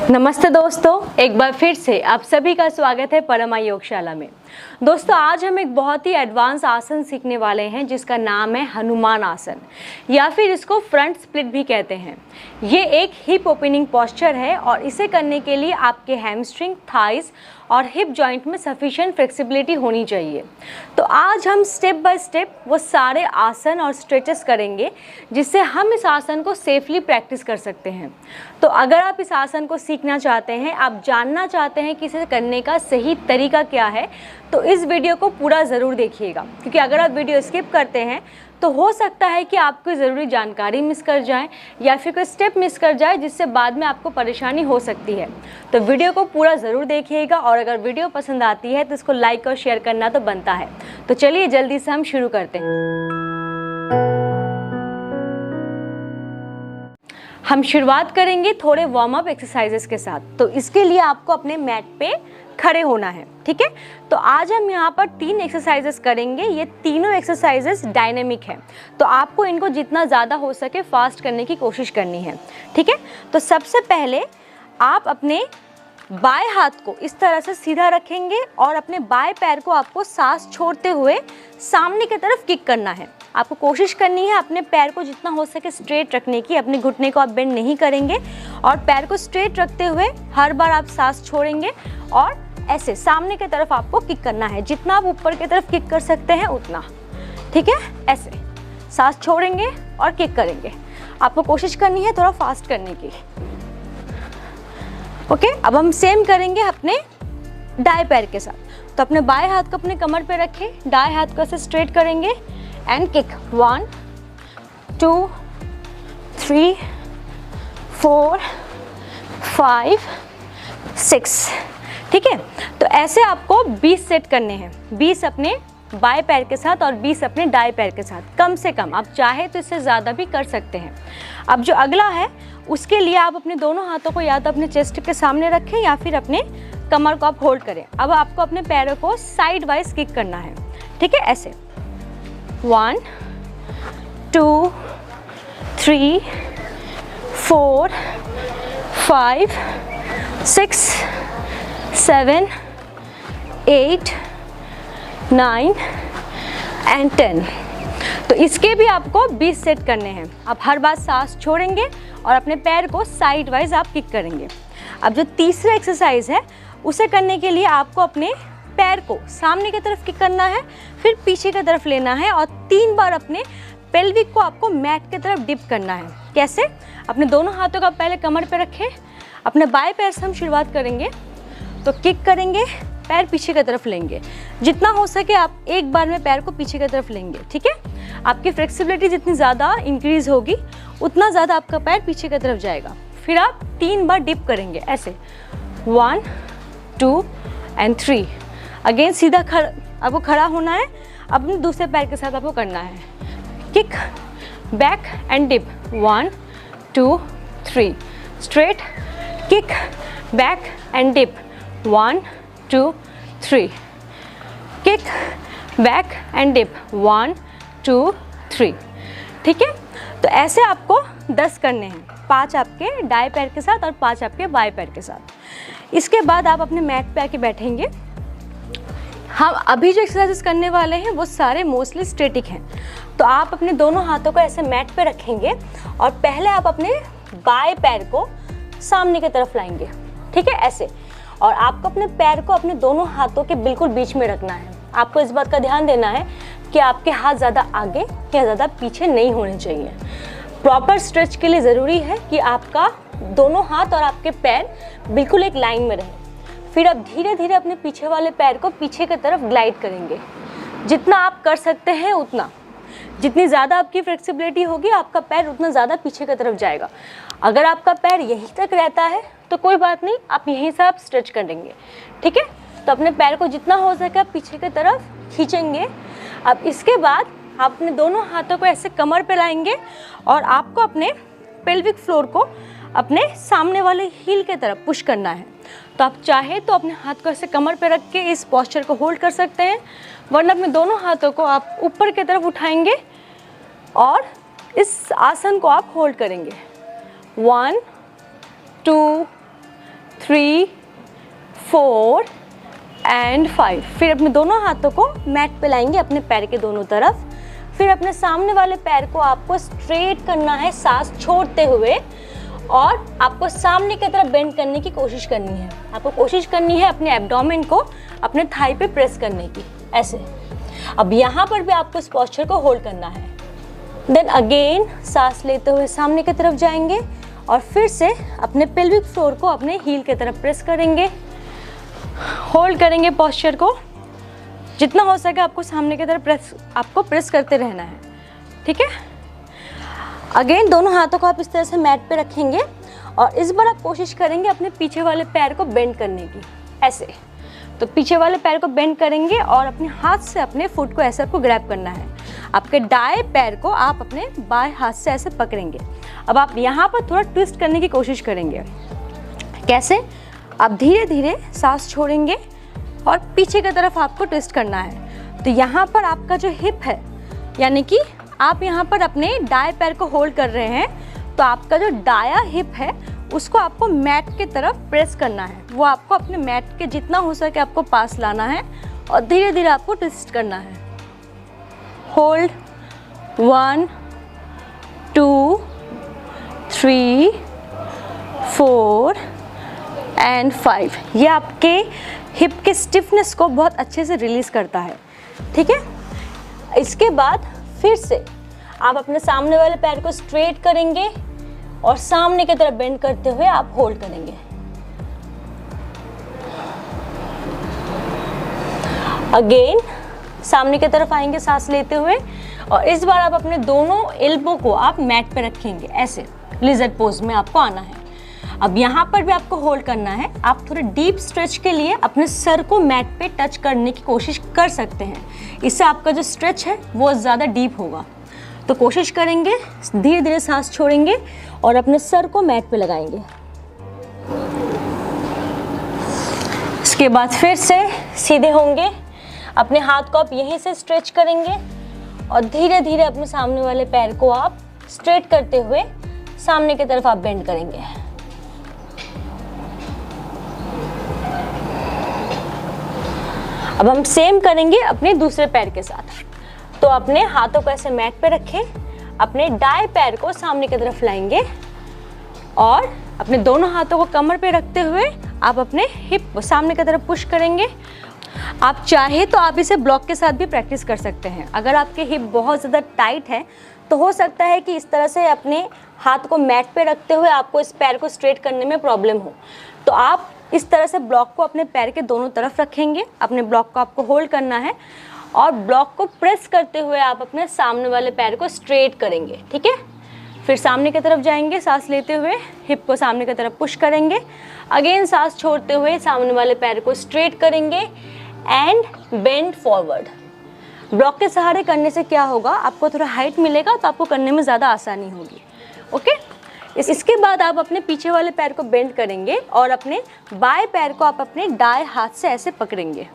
नमस्ते दोस्तों, एक बार फिर से आप सभी का स्वागत है परमा योगशाला में। दोस्तों, आज हम एक बहुत ही एडवांस आसन सीखने वाले हैं जिसका नाम है हनुमान आसन या फिर इसको फ्रंट स्प्लिट भी कहते हैं। ये एक हिप ओपनिंग पोस्चर है और इसे करने के लिए आपके हैमस्ट्रिंग, थाइस और हिप जॉइंट में सफिशिएंट फ्लेक्सिबिलिटी होनी चाहिए। तो आज हम स्टेप बाय स्टेप वो सारे आसन और स्ट्रेचेस करेंगे जिससे हम इस आसन को सेफली प्रैक्टिस कर सकते हैं। तो अगर आप इस आसन को सीखना चाहते हैं, आप जानना चाहते हैं कि इसे करने का सही तरीका क्या है, तो इस वीडियो को पूरा ज़रूर देखिएगा, क्योंकि अगर आप वीडियो स्किप करते हैं तो हो सकता है कि आपको ज़रूरी जानकारी मिस कर जाए या फिर कोई स्टेप मिस कर जाए जिससे बाद में आपको परेशानी हो सकती है। तो वीडियो को पूरा ज़रूर देखिएगा और अगर वीडियो पसंद आती है तो इसको लाइक और शेयर करना तो बनता है। तो चलिए जल्दी से हम शुरू करते हैं। हम शुरुआत करेंगे थोड़े वार्म अप एक्सरसाइजेस के साथ। तो इसके लिए आपको अपने मैट पे खड़े होना है, ठीक है। तो आज हम यहाँ पर 3 एक्सरसाइजेस करेंगे। ये तीनों एक्सरसाइजेस डायनेमिक है, तो आपको इनको जितना ज़्यादा हो सके फास्ट करने की कोशिश करनी है, ठीक है। तो सबसे पहले आप अपने बाएं हाथ को इस तरह से सीधा रखेंगे और अपने बाएं पैर को आपको सांस छोड़ते हुए सामने की तरफ किक करना है। आपको कोशिश करनी है अपने पैर को जितना हो सके स्ट्रेट रखने की। अपने घुटने को आप बेंड नहीं करेंगे और पैर को स्ट्रेट रखते हुए हर बार आप सांस छोड़ेंगे और ऐसे सामने की तरफ आपको किक करना है। जितना आप ऊपर की तरफ किक कर सकते हैं उतना, ठीक है। ऐसे सांस छोड़ेंगे और किक करेंगे। आपको कोशिश करनी है थोड़ा फास्ट करने की, ओके। अब हम सेम करेंगे अपने दाएं पैर के साथ। तो अपने बाएं हाथ को अपने कमर पे रखें, दाएं हाथ को ऐसे स्ट्रेट करेंगे एंड किक 1 2 3 4 5 6, ठीक है। तो ऐसे आपको 20 सेट करने हैं, 20 अपने बाएं पैर के साथ और 20 अपने दाएं पैर के साथ। कम से कम, आप चाहे तो इससे ज़्यादा भी कर सकते हैं। अब जो अगला है उसके लिए आप अपने दोनों हाथों को या तो अपने चेस्ट के सामने रखें या फिर अपने कमर को आप होल्ड करें। अब आपको अपने पैरों को साइड वाइज किक करना है, ठीक है। ऐसे 1 2 3 4 5 6 7 8 9 एंड 10। तो इसके भी आपको 20 सेट करने हैं। आप हर बार सांस छोड़ेंगे और अपने पैर को साइड वाइज आप किक करेंगे। अब जो तीसरा एक्सरसाइज है उसे करने के लिए आपको अपने पैर को सामने की तरफ किक करना है, फिर पीछे की तरफ लेना है और 3 बार अपने पेल्विक को आपको मैट की तरफ डिप करना है। कैसे? अपने दोनों हाथों का पहले कमर पे रखें। अपने बाएं पैर से हम शुरुआत करेंगे, तो किक करेंगे, पैर पीछे की तरफ लेंगे। जितना हो सके आप एक बार में पैर को पीछे की तरफ लेंगे, ठीक है। आपकी फ्लेक्सिबिलिटी जितनी ज़्यादा इंक्रीज होगी उतना ज़्यादा आपका पैर पीछे की तरफ जाएगा। फिर आप 3 बार डिप करेंगे ऐसे 1 2 एंड 3। अगेन सीधा आपको खड़ा होना है। अब अपने दूसरे पैर के साथ आपको करना है kick, back and dip 1 2 3। Straight kick, back and dip 1 2 3। Kick, back and dip 1 2 3, ठीक है। तो ऐसे आपको 10 करने हैं, 5 आपके दाएं पैर के साथ और 5 आपके बाएं पैर के साथ। इसके बाद आप अपने मैट पे आके बैठेंगे। हम अभी जो एक्सरसाइजेस करने वाले हैं वो सारे मोस्टली स्टैटिक हैं। तो आप अपने दोनों हाथों को ऐसे मैट पे रखेंगे और पहले आप अपने बाएं पैर को सामने की तरफ लाएंगे, ठीक है, ऐसे। और आपको अपने पैर को अपने दोनों हाथों के बिल्कुल बीच में रखना है। आपको इस बात का ध्यान देना है कि आपके हाथ ज़्यादा आगे या ज़्यादा पीछे नहीं होने चाहिए। प्रॉपर स्ट्रेच के लिए ज़रूरी है कि आपका दोनों हाथ और आपके पैर बिल्कुल एक लाइन में रहे। फिर आप धीरे धीरे अपने पीछे वाले पैर को पीछे की तरफ ग्लाइड करेंगे। जितना आप कर सकते हैं उतना, जितनी ज़्यादा आपकी फ्लेक्सिबिलिटी होगी आपका पैर उतना ज़्यादा पीछे की तरफ जाएगा। अगर आपका पैर यहीं तक रहता है तो कोई बात नहीं, आप यहीं से आप स्ट्रेच करेंगे, ठीक है। तो अपने पैर को जितना हो सके आप पीछे की तरफ खींचेंगे। अब इसके बाद आप अपने दोनों हाथों को ऐसे कमर पे लाएंगे और आपको अपने पेल्विक फ्लोर को अपने सामने वाले हील की तरफ पुश करना है। तो आप चाहे तो अपने हाथ को ऐसे कमर पे रख के इस पोस्चर को होल्ड कर सकते हैं, वरना अपने दोनों हाथों को आप ऊपर की तरफ उठाएंगे और इस आसन को आप होल्ड करेंगे। 1 2 3, 4 एंड 5। फिर अपने दोनों हाथों को मैट पे लाएंगे अपने पैर के दोनों तरफ। फिर अपने सामने वाले पैर को आपको स्ट्रेट करना है सांस छोड़ते हुए, और आपको सामने की तरफ बेंड करने की कोशिश करनी है। आपको कोशिश करनी है अपने एब्डोमेन को अपने थाई पे प्रेस करने की, ऐसे। अब यहाँ पर भी आपको इस पोस्चर को होल्ड करना है। देन अगेन सांस लेते हुए सामने की तरफ जाएंगे और फिर से अपने पेल्विक फ्लोर को अपने हील की तरफ प्रेस करेंगे, होल्ड करेंगे पोस्चर को। जितना हो सके आपको सामने की तरफ प्रेस करते रहना है, ठीक है। अगेन दोनों हाथों को आप इस तरह से मैट पे रखेंगे और इस बार आप कोशिश करेंगे अपने पीछे वाले पैर को बेंड करने की, ऐसे। तो पीछे वाले पैर को बेंड करेंगे और अपने हाथ से अपने फुट को ऐसे आपको ग्रैब करना है। आपके दाएं पैर को आप अपने बाएं हाथ से ऐसे पकड़ेंगे। अब आप यहाँ पर थोड़ा ट्विस्ट करने की कोशिश करेंगे। कैसे? आप धीरे धीरे सांस छोड़ेंगे और पीछे की तरफ आपको ट्विस्ट करना है। तो यहाँ पर आपका जो हिप है, यानी कि आप यहाँ पर अपने दाएं पैर को होल्ड कर रहे हैं, तो आपका जो दायां हिप है उसको आपको मैट की तरफ प्रेस करना है। वो आपको अपने मैट के जितना हो सके आपको पास लाना है और धीरे धीरे आपको ट्विस्ट करना है। Hold 1, 2, 3, 4 and 5। ये आपके हिप के स्टिफनेस को बहुत अच्छे से रिलीज करता है, ठीक है। इसके बाद फिर से आप अपने सामने वाले पैर को स्ट्रेट करेंगे और सामने की तरफ बेंड करते हुए आप होल्ड करेंगे। अगेन सामने की तरफ आएंगे सांस लेते हुए और इस बार आप अपने दोनों एल्बो को आप मैट पे रखेंगे, ऐसे लिजर्ड पोज में आपको आना है। अब यहाँ पर भी आपको होल्ड करना है। आप थोड़े डीप स्ट्रेच के लिए अपने सर को मैट पे टच करने की कोशिश कर सकते हैं, इससे आपका जो स्ट्रेच है वो ज़्यादा डीप होगा। तो कोशिश करेंगे, धीरे धीरे सांस छोड़ेंगे और अपने सर को मैट पे लगाएंगे। इसके बाद फिर से सीधे होंगे, अपने हाथ को आप यहीं से स्ट्रेच करेंगे और धीरे धीरे अपने सामने वाले पैर को आप स्ट्रेट करते हुए सामने की तरफ आप बेंड करेंगे। अब हम सेम करेंगे अपने दूसरे पैर के साथ। तो अपने हाथों को ऐसे मैट पे रखें, अपने दाएं पैर को सामने की तरफ लाएंगे और अपने दोनों हाथों को कमर पे रखते हुए आप अपने हिप को सामने की तरफ पुश करेंगे। आप चाहे तो आप इसे ब्लॉक के साथ भी प्रैक्टिस कर सकते हैं। अगर आपके हिप बहुत ज़्यादा टाइट है तो हो सकता है कि इस तरह से अपने हाथ को मैट पे रखते हुए आपको इस पैर को स्ट्रेट करने में प्रॉब्लम हो, तो आप इस तरह से ब्लॉक को अपने पैर के दोनों तरफ रखेंगे। अपने ब्लॉक को आपको होल्ड करना है और ब्लॉक को प्रेस करते हुए आप अपने सामने वाले पैर को स्ट्रेट करेंगे, ठीक है। फिर सामने की तरफ जाएंगे, सांस लेते हुए हिप को सामने की तरफ पुश करेंगे। अगेन सांस छोड़ते हुए सामने वाले पैर को स्ट्रेट करेंगे एंड बेंड फॉरवर्ड। ब्लॉक के सहारे करने से क्या होगा, आपको थोड़ा हाइट मिलेगा तो आपको करने में ज़्यादा आसानी होगी, ओके। इसके बाद आप अपने पीछे वाले पैर को बेंड करेंगे और अपने बाएं पैर को आप अपने दाएं हाथ से ऐसे पकड़ेंगे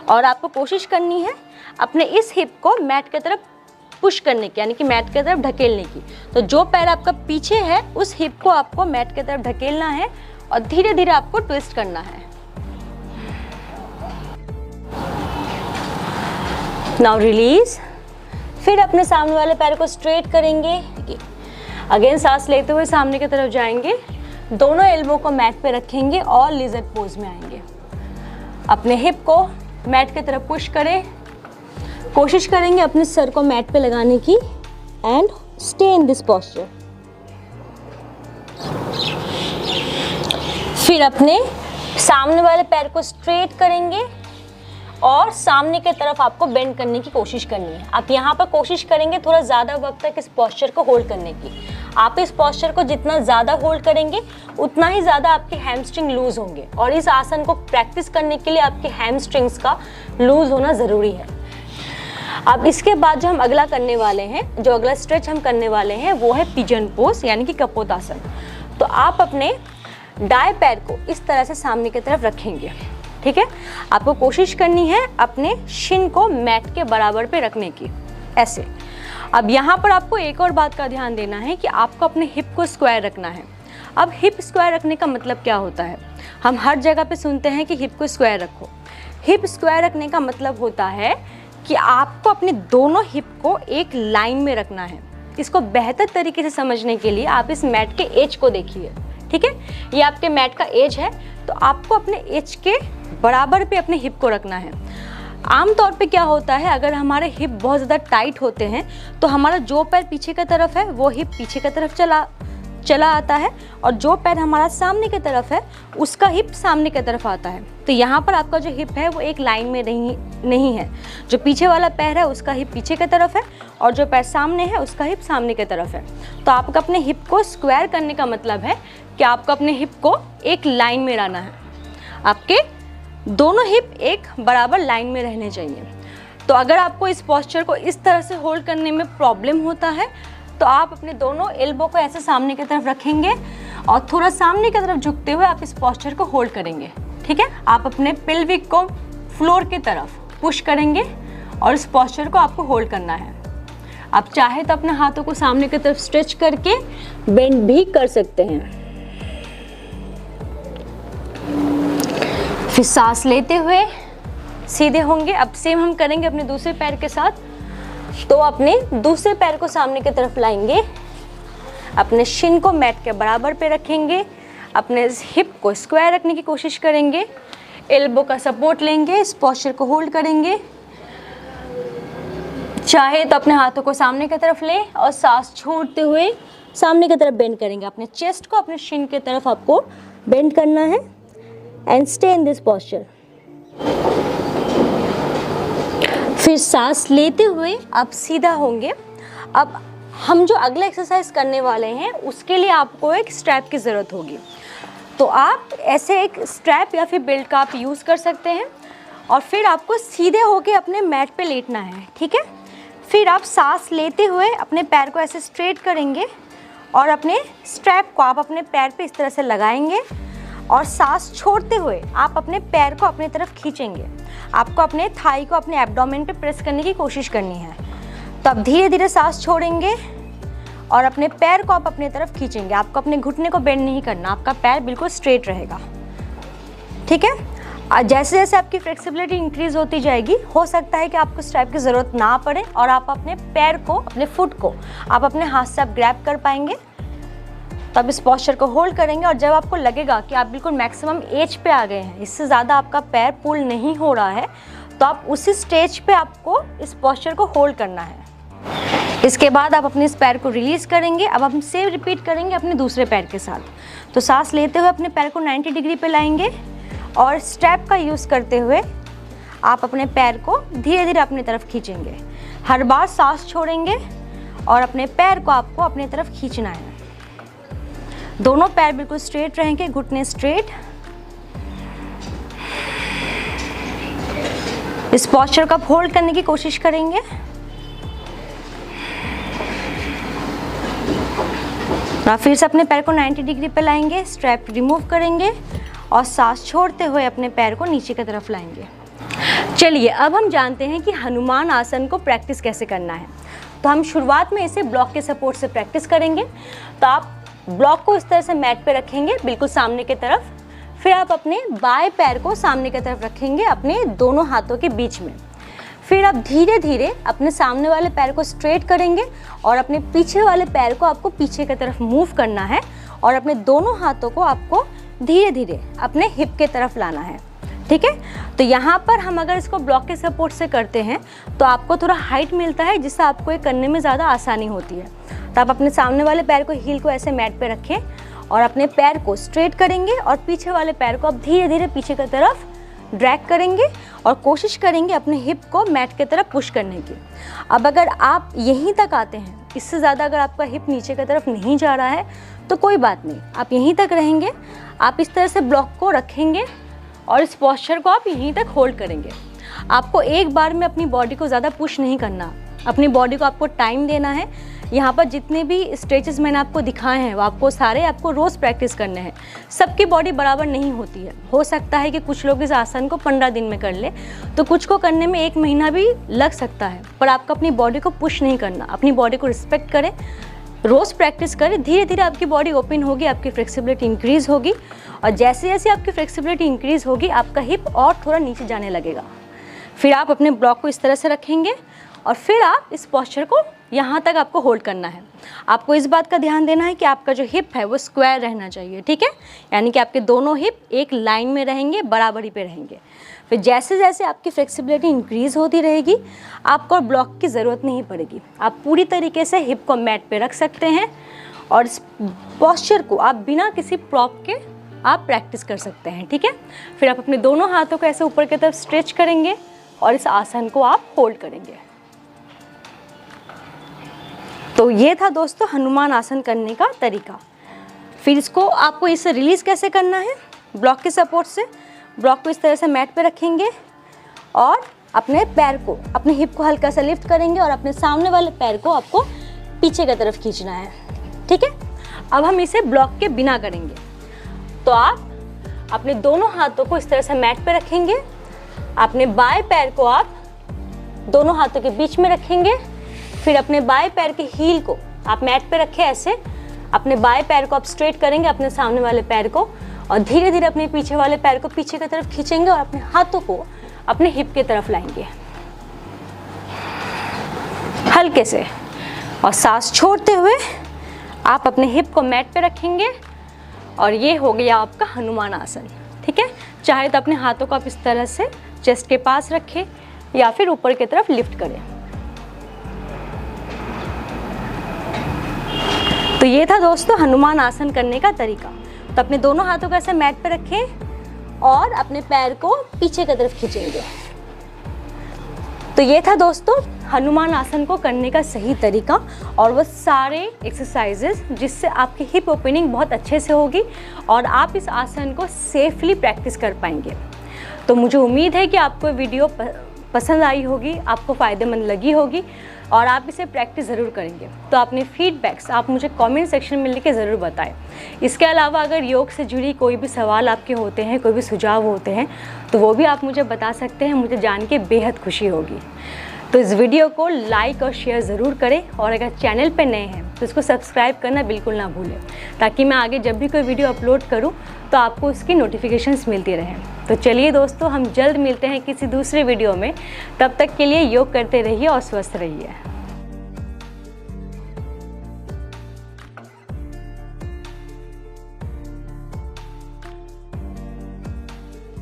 और आपको कोशिश करनी है अपने इस हिप को मैट की तरफ पुश करने की, यानी कि मैट की तरफ ढकेलने की। तो जो पैर आपका पीछे है उस हिप को आपको मैट की तरफ ढकेलना है और धीरे धीरे आपको ट्विस्ट करना है। Now release. फिर अपने सामने वाले पैर को स्ट्रेट करेंगे। अगेन सांस लेते हुए सामने की तरफ जाएंगे, दोनों एल्बो को मैट पे रखेंगे और लिजर्ड पोज में आएंगे। अपने हिप को मैट की तरफ पुश करें, कोशिश करेंगे अपने सर को मैट पे लगाने की and stay in this posture. फिर अपने सामने वाले पैर को स्ट्रेट करेंगे और सामने की तरफ आपको बेंड करने की कोशिश करनी है। आप यहाँ पर कोशिश करेंगे थोड़ा ज़्यादा वक्त तक इस पोस्चर को होल्ड करने की। आप इस पोस्चर को जितना ज़्यादा होल्ड करेंगे उतना ही ज़्यादा आपके हैमस्ट्रिंग लूज होंगे और इस आसन को प्रैक्टिस करने के लिए आपके हैमस्ट्रिंग्स का लूज होना ज़रूरी है। अब इसके बाद जो हम अगला करने वाले हैं, जो अगला स्ट्रेच हम करने वाले हैं वो है पिजन पोज, यानी कि कपोतासन। तो आप अपने दाएं पैर को इस तरह से सामने की तरफ रखेंगे, ठीक है। आपको कोशिश करनी है अपने शिन को मैट के बराबर पे रखने की, ऐसे। अब यहाँ पर आपको एक और बात का ध्यान देना है कि आपको अपने हिप को स्क्वायर रखना है। अब हिप स्क्वायर रखने का मतलब क्या होता है, हम हर जगह पे सुनते हैं कि हिप को स्क्वायर रखो। हिप स्क्वायर रखने का मतलब होता है कि आपको अपने दोनों हिप को एक लाइन में रखना है। इसको बेहतर तरीके से समझने के लिए आप इस मैट के एज को देखिए, ठीक है। ये आपके मैट का एज है, तो आपको अपने एज के बराबर पे अपने हिप को रखना है। आमतौर पे क्या होता है, अगर हमारे हिप बहुत ज़्यादा टाइट होते हैं तो हमारा जो पैर पीछे की तरफ है वो हिप पीछे की तरफ चला आता है, और जो पैर हमारा सामने की तरफ है उसका हिप सामने की तरफ आता है। तो यहाँ पर आपका जो हिप है वो एक लाइन में नहीं है। जो पीछे वाला पैर है उसका हिप पीछे की तरफ है, और जो पैर सामने है उसका हिप सामने की तरफ है। तो आपका अपने हिप को स्क्वायर करने का मतलब है कि आपको अपने हिप को एक लाइन में रहना है। आपके दोनों हिप एक बराबर लाइन में रहने चाहिए। तो अगर आपको इस पोस्चर को इस तरह से होल्ड करने में प्रॉब्लम होता है तो आप अपने दोनों एल्बो को ऐसे सामने की तरफ रखेंगे और थोड़ा सामने की तरफ झुकते हुए आप इस पोस्चर को होल्ड करेंगे, ठीक है। आप अपने पेल्विक को फ्लोर की तरफ पुश करेंगे और इस पोस्चर को आपको होल्ड करना है। आप चाहे तो अपने हाथों को सामने की तरफ स्ट्रेच करके बेंड भी कर सकते हैं। फिर सांस लेते हुए सीधे होंगे। अब सेम हम करेंगे अपने दूसरे पैर के साथ। तो अपने दूसरे पैर को सामने की तरफ लाएंगे, अपने शिन को मैट के बराबर पे रखेंगे, अपने हिप को स्क्वायर रखने की कोशिश करेंगे, एल्बो का सपोर्ट लेंगे, इस पोस्चर को होल्ड करेंगे। चाहे तो अपने हाथों को सामने की तरफ लें और सांस छोड़ते हुए सामने की तरफ बेंड करेंगे। अपने चेस्ट को अपने शिन की तरफ आपको बेंड करना है and stay in this posture. फिर सांस लेते हुए आप सीधा होंगे। अब हम जो अगला एक्सरसाइज करने वाले हैं उसके लिए आपको एक स्ट्रैप की ज़रूरत होगी। तो आप ऐसे एक स्ट्रैप या फिर बेल्ट का आप यूज़ कर सकते हैं, और फिर आपको सीधे होके अपने मैट पे लेटना है, ठीक है। फिर आप सांस लेते हुए अपने पैर को ऐसे स्ट्रेट करेंगे और अपने स्ट्रैप को आप अपने पैर पे इस तरह से लगाएंगे, और सांस छोड़ते हुए आप अपने पैर को अपनी तरफ खींचेंगे। आपको अपने थाई को अपने एब्डोमेन पे प्रेस करने की कोशिश करनी है। तो आप धीरे धीरे सांस छोड़ेंगे और अपने पैर को आप अपनी तरफ खींचेंगे। आपको अपने घुटने को बेंड नहीं करना, आपका पैर बिल्कुल स्ट्रेट रहेगा, ठीक है। जैसे जैसे आपकी फ्लेक्सिबिलिटी इंक्रीज होती जाएगी, हो सकता है कि आपको स्ट्रैप की ज़रूरत ना पड़े और आप अपने पैर को, अपने फुट को आप अपने हाथ से आप ग्रैब कर पाएंगे। तब इस पोस्चर को होल्ड करेंगे, और जब आपको लगेगा कि आप बिल्कुल मैक्सिमम एज पे आ गए हैं, इससे ज़्यादा आपका पैर पुल नहीं हो रहा है, तो आप उसी स्टेज पे आपको इस पोस्चर को होल्ड करना है। इसके बाद आप अपने इस पैर को रिलीज़ करेंगे। अब हम सेम रिपीट करेंगे अपने दूसरे पैर के साथ। तो सांस लेते हुए अपने पैर को 90 डिग्री पे लाएंगे, और स्ट्रैप का यूज़ करते हुए आप अपने पैर को धीरे धीरे अपनी तरफ खींचेंगे। हर बार सांस छोड़ेंगे और अपने पैर को आपको अपनी तरफ खींचना है। दोनों पैर बिल्कुल स्ट्रेट रहेंगे, घुटने स्ट्रेट। इस पोस्चर को आप होल्ड करने की कोशिश करेंगे। फिर से अपने पैर को 90 डिग्री पे लाएंगे, स्ट्रैप रिमूव करेंगे और सांस छोड़ते हुए अपने पैर को नीचे की तरफ लाएंगे। चलिए अब हम जानते हैं कि हनुमान आसन को प्रैक्टिस कैसे करना है। तो हम शुरुआत में इसे ब्लॉक के सपोर्ट से प्रैक्टिस करेंगे। तो आप ब्लॉक को इस तरह से मैट पे रखेंगे, बिल्कुल सामने की तरफ। फिर आप अपने बाएं पैर को सामने की तरफ रखेंगे अपने दोनों हाथों के बीच में। फिर आप धीरे धीरे अपने सामने वाले पैर को स्ट्रेट करेंगे और अपने पीछे वाले पैर को आपको पीछे की तरफ मूव करना है, और अपने दोनों हाथों को आपको धीरे धीरे अपने हिप के तरफ लाना है, ठीक है। तो यहाँ पर हम अगर इसको ब्लॉक के सपोर्ट से करते हैं तो आपको थोड़ा हाइट मिलता है, जिससे आपको ये करने में ज़्यादा आसानी होती है। तो आप अपने सामने वाले पैर को, हील को ऐसे मैट पे रखें और अपने पैर को स्ट्रेट करेंगे, और पीछे वाले पैर को आप धीरे धीरे पीछे की तरफ ड्रैग करेंगे और कोशिश करेंगे अपने हिप को मैट की तरफ पुश करने की। अब अगर आप यहीं तक आते हैं, इससे ज़्यादा अगर आपका हिप नीचे की तरफ नहीं जा रहा है तो कोई बात नहीं, आप यहीं तक रहेंगे। आप इस तरह से ब्लॉक को रखेंगे और इस पोस्चर को आप यहीं तक होल्ड करेंगे। आपको एक बार में अपनी बॉडी को ज़्यादा पुश नहीं करना, अपनी बॉडी को आपको टाइम देना है। यहाँ पर जितने भी स्ट्रेचेस मैंने आपको दिखाए हैं वो आपको सारे रोज़ प्रैक्टिस करने हैं। सबकी बॉडी बराबर नहीं होती है। हो सकता है कि कुछ लोग इस आसन को 15 दिन में कर ले, तो कुछ को करने में 1 महीना भी लग सकता है। पर आपको अपनी बॉडी को पुश नहीं करना, अपनी बॉडी को रिस्पेक्ट करें, रोज़ प्रैक्टिस करें, धीरे धीरे आपकी बॉडी ओपन होगी, आपकी फ्लेक्सिबिलिटी इंक्रीज़ होगी और जैसे जैसे आपकी फ्लेक्सिबिलिटी इंक्रीज़ होगी आपका हिप और थोड़ा नीचे जाने लगेगा। फिर आप अपने ब्लॉक को इस तरह से रखेंगे और फिर आप इस पोस्चर को यहाँ तक आपको होल्ड करना है। आपको इस बात का ध्यान देना है कि आपका जो हिप है वो स्क्वायर रहना चाहिए, ठीक है, यानी कि आपके दोनों हिप एक लाइन में रहेंगे, बराबरी पे रहेंगे। फिर जैसे जैसे आपकी फ्लेक्सिबिलिटी इंक्रीज़ होती रहेगी आपको ब्लॉक की ज़रूरत नहीं पड़ेगी। आप पूरी तरीके से हिप को मैट पे रख सकते हैं और इस पोस्चर को आप बिना किसी प्रॉप के आप प्रैक्टिस कर सकते हैं, ठीक है। फिर आप अपने दोनों हाथों को ऐसे ऊपर की तरफ स्ट्रेच करेंगे और इस आसन को आप होल्ड करेंगे। तो ये था दोस्तों हनुमान आसन करने का तरीका। फिर इसको आपको इससे रिलीज़ कैसे करना है, ब्लॉक के सपोर्ट से। ब्लॉक को इस तरह से मैट पे रखेंगे और अपने पैर को, अपने हिप को हल्का सा लिफ्ट करेंगे और अपने सामने वाले पैर को आपको पीछे की तरफ खींचना है, ठीक है। अब हम इसे ब्लॉक के बिना करेंगे। तो आप अपने दोनों हाथों को इस तरह से मैट पे रखेंगे, अपने बाएं पैर को आप दोनों हाथों के बीच में रखेंगे, फिर अपने बाएं पैर के हील को आप मैट पे रखें ऐसे, अपने बाएं पैर को आप स्ट्रेट करेंगे अपने सामने वाले पैर को और धीरे धीरे अपने पीछे वाले पैर को पीछे की तरफ खींचेंगे और अपने हाथों को अपने हिप की तरफ लाएंगे हल्के से और सांस छोड़ते हुए आप अपने हिप को मैट पे रखेंगे और ये हो गया आपका हनुमान आसन, ठीक है। चाहे तो अपने हाथों को आप इस तरह से चेस्ट के पास रखें या फिर ऊपर की तरफ लिफ्ट करें। तो ये था दोस्तों हनुमान आसन करने का तरीका। तो अपने दोनों हाथों को ऐसे मैट पे रखें और अपने पैर को पीछे की तरफ खींचेंगे। तो ये था दोस्तों हनुमान आसन को करने का सही तरीका और वो सारे एक्सरसाइजेस जिससे आपकी हिप ओपनिंग बहुत अच्छे से होगी और आप इस आसन को सेफली प्रैक्टिस कर पाएंगे। तो मुझे उम्मीद है कि आपको वीडियो पसंद आई होगी, आपको फ़ायदेमंद लगी होगी और आप इसे प्रैक्टिस ज़रूर करेंगे। तो अपने फीडबैक्स आप मुझे कमेंट सेक्शन में लिख के ज़रूर बताएं। इसके अलावा अगर योग से जुड़ी कोई भी सवाल आपके होते हैं, कोई भी सुझाव होते हैं तो वो भी आप मुझे बता सकते हैं, मुझे जान के बेहद खुशी होगी। तो इस वीडियो को लाइक और शेयर ज़रूर करें और अगर चैनल पर नए हैं तो इसको सब्सक्राइब करना बिल्कुल ना भूलें ताकि मैं आगे जब भी कोई वीडियो अपलोड करूं तो आपको उसकी नोटिफिकेशंस मिलती रहें। तो चलिए दोस्तों हम जल्द मिलते हैं किसी दूसरे वीडियो में, तब तक के लिए योग करते रहिए और स्वस्थ रहिए।